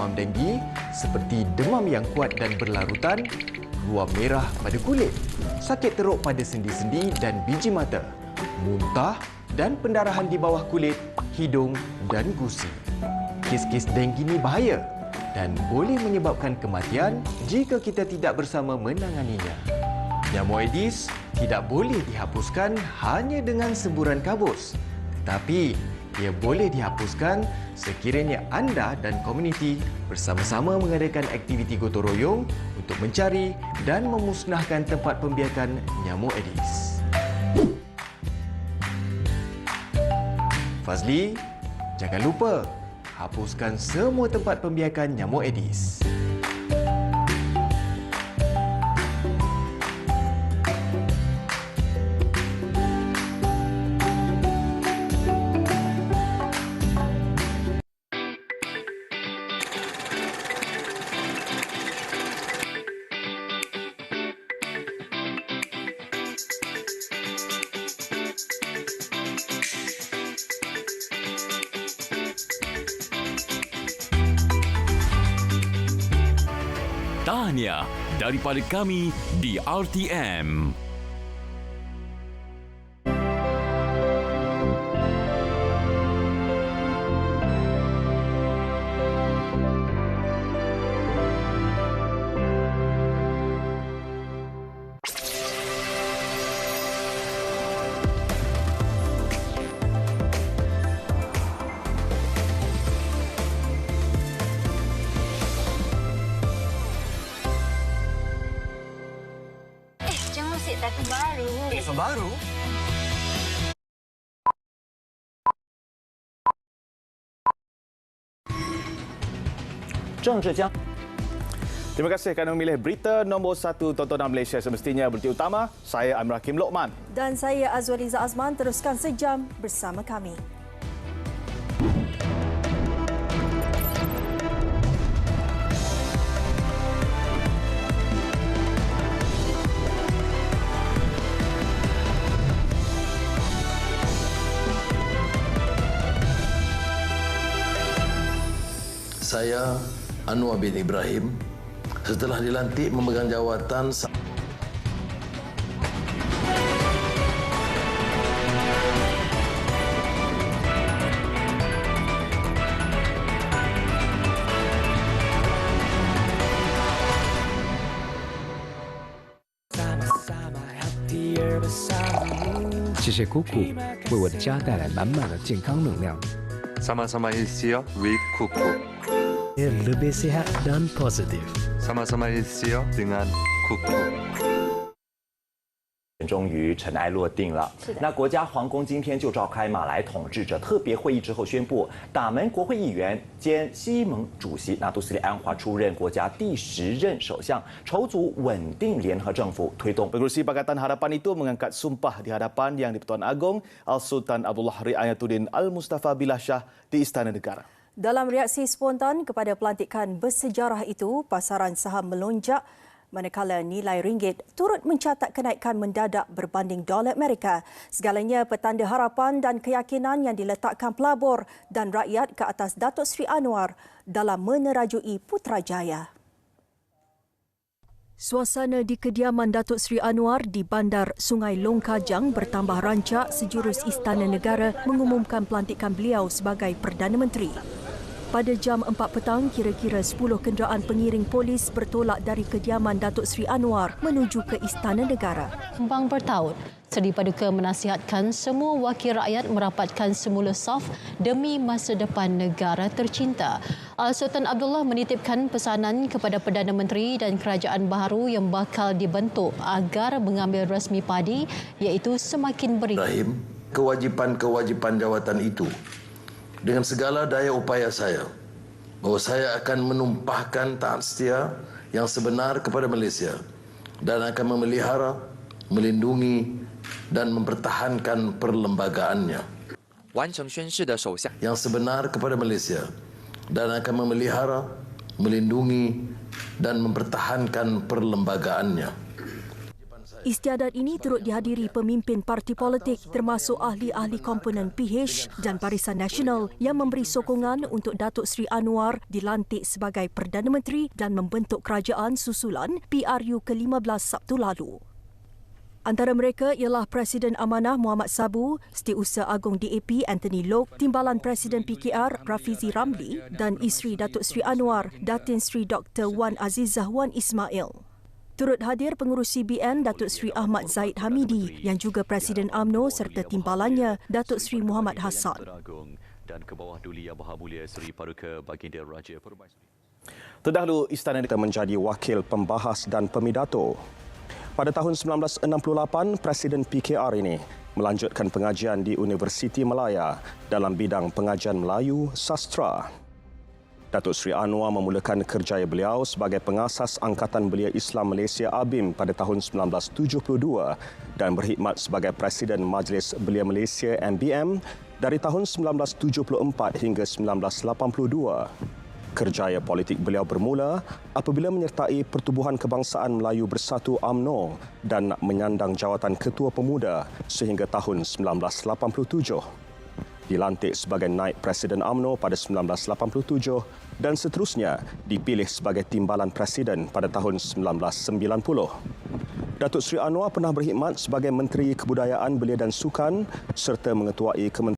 demam denggi seperti demam yang kuat dan berlarutan, ruam merah pada kulit, sakit teruk pada sendi-sendi dan biji mata, muntah dan pendarahan di bawah kulit, hidung dan gusi. Kes-kes denggi ini bahaya dan boleh menyebabkan kematian jika kita tidak bersama menanganinya. Nyamuk Aedes tidak boleh dihapuskan hanya dengan semburan kabus, tetapi ia boleh dihapuskan sekiranya anda dan komuniti bersama-sama mengadakan aktiviti gotong royong untuk mencari dan memusnahkan tempat pembiakan nyamuk Aedes. Fazli, jangan lupa hapuskan semua tempat pembiakan nyamuk Aedes. Tahniah daripada kami di RTM. Tapi baru. Baru? Terima kasih kerana memilih berita nombor 1 tontonan Malaysia semestinya berita utama. Saya Amir Hakim Lokman. Dan saya Azwaliza Azman. Teruskan sejam bersama kami. Saya Anwar bin Ibrahim setelah dilantik memegang jawatan谢谢 Kuku 为我的家带来满满的健康能量。 Sama-sama healthier with Kuku. Lebih sihat dan positif. Sama-sama healthier dengan Kuku. 终于尘埃落定了。那国家皇宫今天就召开马来统治者特别会议之后，宣布大门国会议员兼西盟主席纳杜斯里安华出任国家第10任首相，筹组稳定联合政府，推动。 Pengerusi Pakatan Harapan itu mengangkat sumpah di hadapan Yang di-Pertuan Agong Al-Sultan Abdullah Riayatuddin Al-Mustafa Billah Shah di Istana Negara. Dalam reaksi spontan kepada pelantikan bersejarah itu, pasaran saham melonjak manakala nilai ringgit turut mencatat kenaikan mendadak berbanding dolar Amerika. Segalanya petanda harapan dan keyakinan yang diletakkan pelabur dan rakyat ke atas Datuk Seri Anwar dalam menerajui Putrajaya. Suasana di kediaman Datuk Seri Anwar di Bandar Sungai Longkajang bertambah rancak sejurus Istana Negara mengumumkan pelantikan beliau sebagai Perdana Menteri. Pada jam 4 petang, kira-kira 10 kenderaan pengiring polis bertolak dari kediaman Datuk Seri Anwar menuju ke Istana Negara. Bang bertaut, Seri Paduka menasihatkan semua wakil rakyat merapatkan semula saf demi masa depan negara tercinta. Sultan Abdullah menitipkan pesanan kepada Perdana Menteri dan kerajaan baharu yang bakal dibentuk agar mengambil rasmi padi iaitu semakin Ibrahim kewajipan-kewajipan jawatan itu dengan segala daya upaya saya bahawa saya akan menumpahkan taat setia yang sebenar kepada Malaysia dan akan memelihara, melindungi dan mempertahankan perlembagaannya. Yang sebenar kepada Malaysia dan akan memelihara, melindungi dan mempertahankan perlembagaannya. Istiadat ini turut dihadiri pemimpin parti politik termasuk ahli-ahli komponen PH dan Barisan Nasional yang memberi sokongan untuk Datuk Seri Anwar dilantik sebagai Perdana Menteri dan membentuk kerajaan susulan PRU ke-15 Sabtu lalu. Antara mereka ialah Presiden Amanah Muhammad Sabu, Setiausaha Agong DAP Anthony Loke, Timbalan Presiden PKR Rafizi Ramli dan isteri Datuk Seri Anwar, Datin Seri Dr. Wan Azizah Wan Ismail. Turut hadir pengurus CBN Datuk Seri Ahmad Zaid Hamidi yang juga Presiden UMNO serta timbalannya Datuk Seri Muhammad Hassan. Terdahulu, Istana Negara menjadi wakil pembahas dan pemidato. Pada tahun 1968, Presiden PKR ini melanjutkan pengajian di Universiti Malaya dalam bidang pengajian Melayu Sastra. Datuk Seri Anwar memulakan kerjaya beliau sebagai pengasas Angkatan Belia Islam Malaysia ABIM pada tahun 1972 dan berkhidmat sebagai Presiden Majlis Belia Malaysia MBM dari tahun 1974 hingga 1982. Kerjaya politik beliau bermula apabila menyertai Pertubuhan Kebangsaan Melayu Bersatu UMNO dan menyandang jawatan Ketua Pemuda sehingga tahun 1987. Dilantik sebagai Naib Presiden UMNO pada 1987 dan seterusnya dipilih sebagai Timbalan Presiden pada tahun 1990. Datuk Seri Anwar pernah berkhidmat sebagai Menteri Kebudayaan, Belia dan Sukan serta mengetuai Kementerian